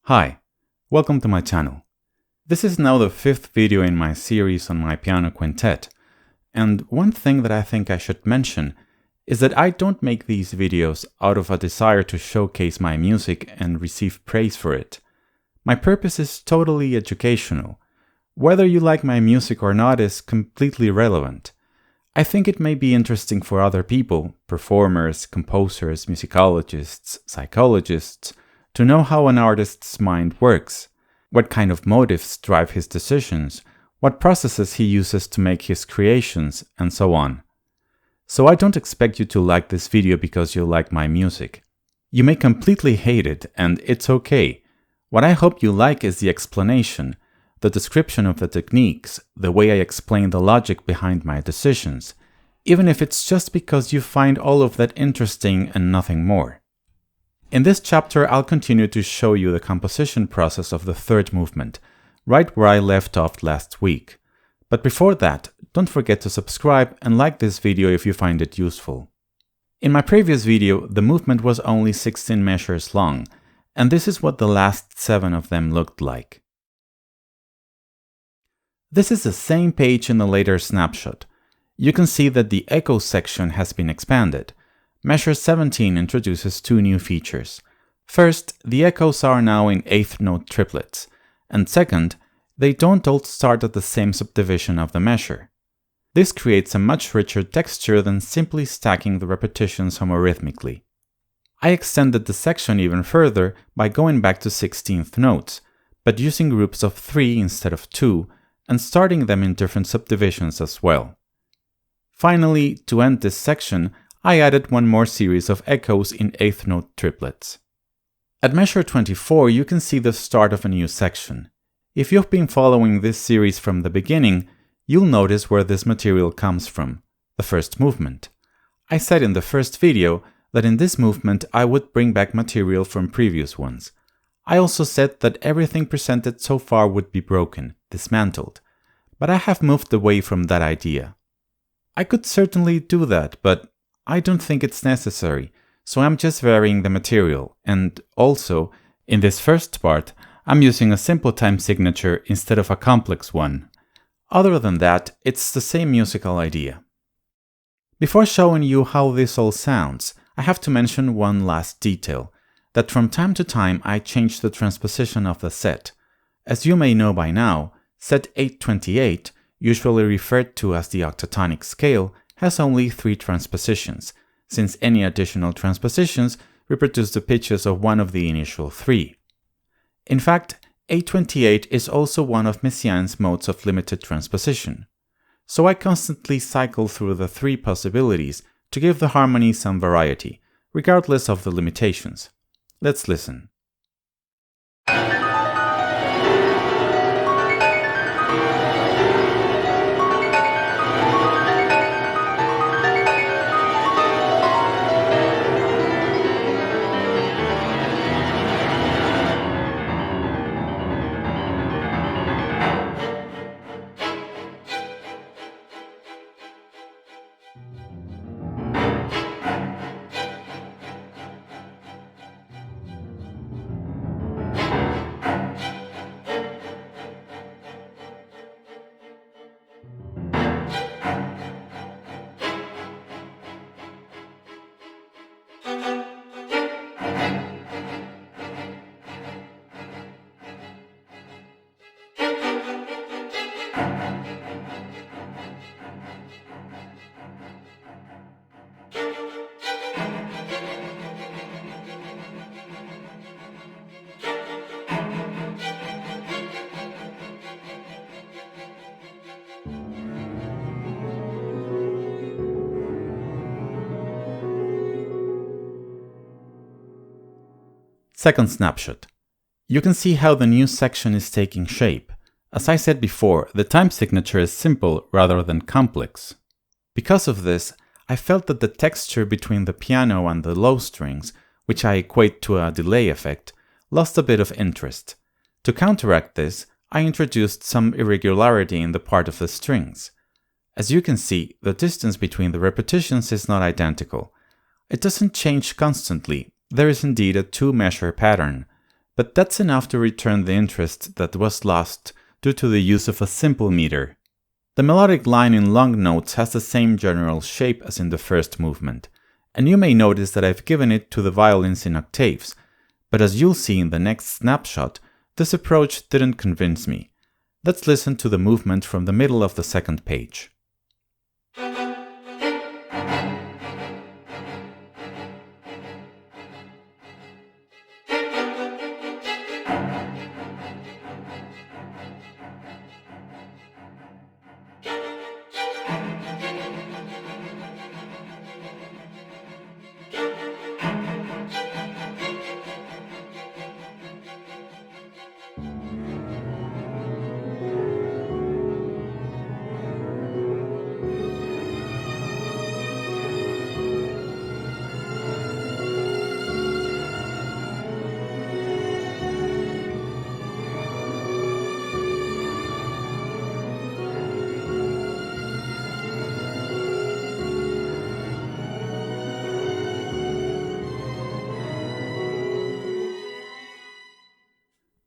Hi, welcome to my channel. This is now the fifth video in my series on my piano quintet, and one thing that I think I should mention is that I don't make these videos out of a desire to showcase my music and receive praise for it. My purpose is totally educational. Whether you like my music or not is completely irrelevant. I think it may be interesting for other people, performers, composers, musicologists, psychologists, to know how an artist's mind works, what kind of motives drive his decisions, what processes he uses to make his creations, and so on. So I don't expect you to like this video because you like my music. You may completely hate it, and it's okay. What I hope you like is the explanation, the description of the techniques, the way I explain the logic behind my decisions, even if it's just because you find all of that interesting and nothing more. In this chapter, I'll continue to show you the composition process of the third movement, right where I left off last week. But before that, don't forget to subscribe and like this video if you find it useful. In my previous video, the movement was only 16 measures long, and this is what the last 7 of them looked like. This is the same page in the later snapshot. You can see that the echo section has been expanded. Measure 17 introduces 2 new features. First, the echoes are now in 8th note triplets, and second, they don't all start at the same subdivision of the measure. This creates a much richer texture than simply stacking the repetitions homorhythmically. I extended the section even further by going back to 16th notes, but using groups of 3 instead of 2, and starting them in different subdivisions as well. Finally, to end this section, I added one more series of echoes in 8th note triplets. At measure 24, you can see the start of a new section. If you've been following this series from the beginning, you'll notice where this material comes from, the first movement. I said in the first video that in this movement I would bring back material from previous ones. I also said that everything presented so far would be broken, dismantled, but I have moved away from that idea. I could certainly do that, but I don't think it's necessary, so I'm just varying the material, and also, in this first part, I'm using a simple time signature instead of a complex one. Other than that, it's the same musical idea. Before showing you how this all sounds, I have to mention one last detail, that from time to time I change the transposition of the set. As you may know by now, set 828, usually referred to as the octatonic scale, has only 3 transpositions, since any additional transpositions reproduce the pitches of one of the initial 3. In fact, 828 is also one of Messiaen's modes of limited transposition. So I constantly cycle through the 3 possibilities to give the harmony some variety, regardless of the limitations. Let's listen. Second snapshot. You can see how the new section is taking shape. As I said before, the time signature is simple rather than complex. Because of this, I felt that the texture between the piano and the low strings, which I equate to a delay effect, lost a bit of interest. To counteract this, I introduced some irregularity in the part of the strings. As you can see, the distance between the repetitions is not identical. It doesn't change constantly. There is indeed a 2-measure pattern, but that's enough to return the interest that was lost due to the use of a simple meter. The melodic line in long notes has the same general shape as in the first movement, and you may notice that I've given it to the violins in octaves, but as you'll see in the next snapshot, this approach didn't convince me. Let's listen to the movement from the middle of the second page.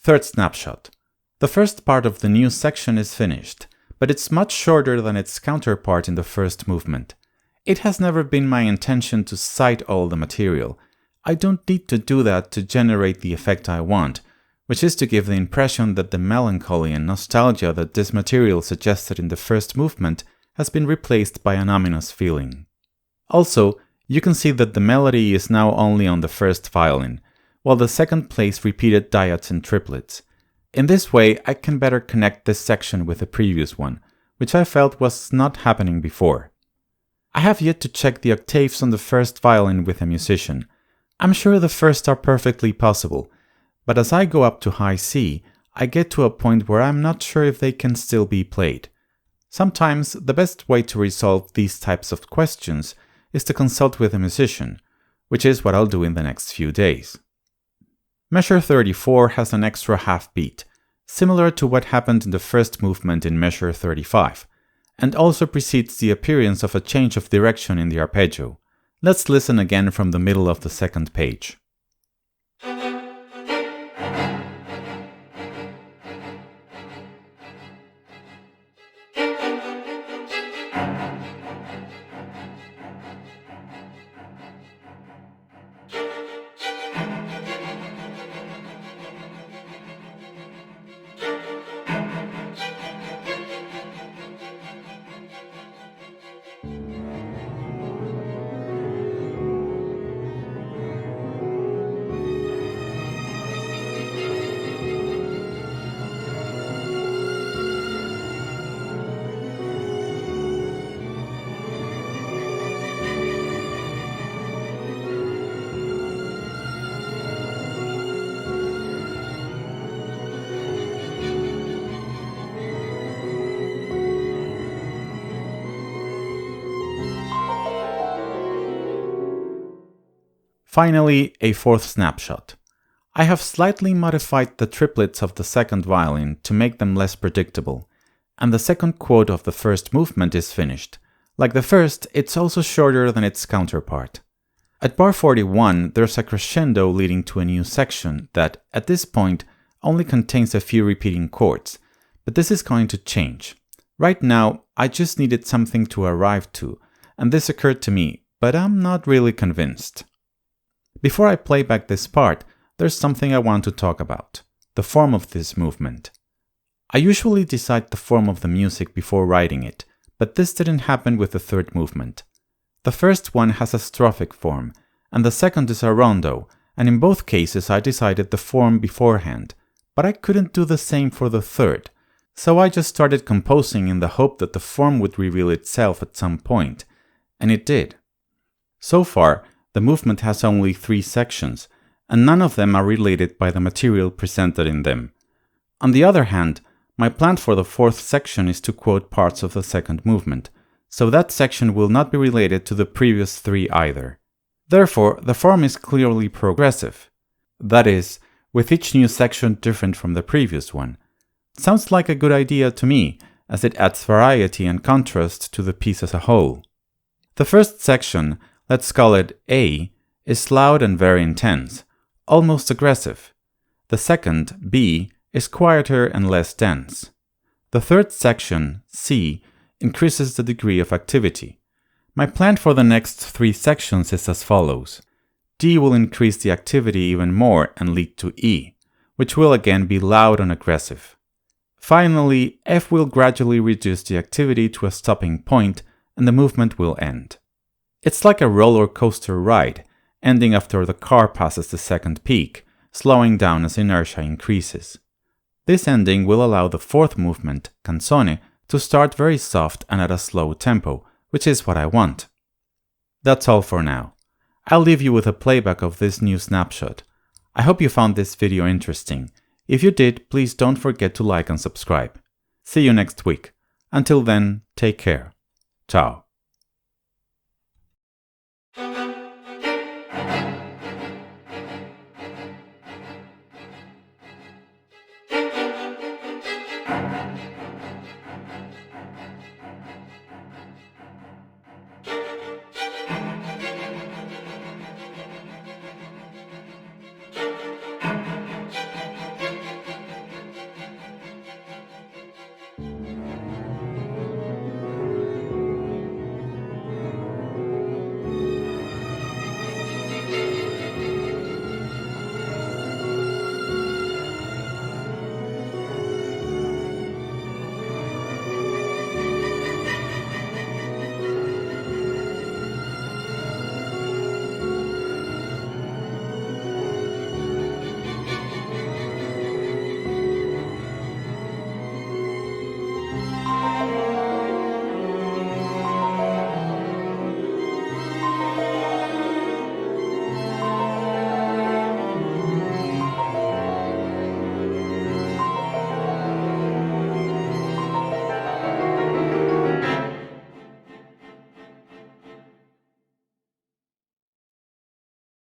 Third snapshot. The first part of the new section is finished, but it's much shorter than its counterpart in the first movement. It has never been my intention to cite all the material. I don't need to do that to generate the effect I want, which is to give the impression that the melancholy and nostalgia that this material suggested in the first movement has been replaced by an ominous feeling. Also, you can see that the melody is now only on the first violin, while the second plays repeated dyads and triplets. In this way, I can better connect this section with the previous one, which I felt was not happening before. I have yet to check the octaves on the first violin with a musician. I'm sure the first are perfectly possible, but as I go up to high C, I get to a point where I'm not sure if they can still be played. Sometimes the best way to resolve these types of questions is to consult with a musician, which is what I'll do in the next few days. Measure 34 has an extra half beat, similar to what happened in the first movement in measure 35, and also precedes the appearance of a change of direction in the arpeggio. Let's listen again from the middle of the second page. Finally, a fourth snapshot. I have slightly modified the triplets of the second violin to make them less predictable, and the second quote of the first movement is finished. Like the first, it's also shorter than its counterpart. At bar 41, there's a crescendo leading to a new section that, at this point, only contains a few repeating chords, but this is going to change. Right now, I just needed something to arrive to, and this occurred to me, but I'm not really convinced. Before I play back this part, there's something I want to talk about: the form of this movement. I usually decide the form of the music before writing it, but this didn't happen with the third movement. The first one has a strophic form, and the second is a rondo, and in both cases I decided the form beforehand, but I couldn't do the same for the third, so I just started composing in the hope that the form would reveal itself at some point, and it did. So far, the movement has only 3 sections, and none of them are related by the material presented in them. On the other hand, my plan for the fourth section is to quote parts of the second movement, so that section will not be related to the previous 3 either. Therefore, the form is clearly progressive. That is, with each new section different from the previous one. Sounds like a good idea to me, as it adds variety and contrast to the piece as a whole. The first section, let's call it A, is loud and very intense, almost aggressive. The second, B, is quieter and less dense. The third section, C, increases the degree of activity. My plan for the next 3 sections is as follows. D will increase the activity even more and lead to E, which will again be loud and aggressive. Finally, F will gradually reduce the activity to a stopping point and the movement will end. It's like a roller coaster ride, ending after the car passes the second peak, slowing down as inertia increases. This ending will allow the fourth movement, canzone, to start very soft and at a slow tempo, which is what I want. That's all for now. I'll leave you with a playback of this new snapshot. I hope you found this video interesting. If you did, please don't forget to like and subscribe. See you next week. Until then, take care. Ciao.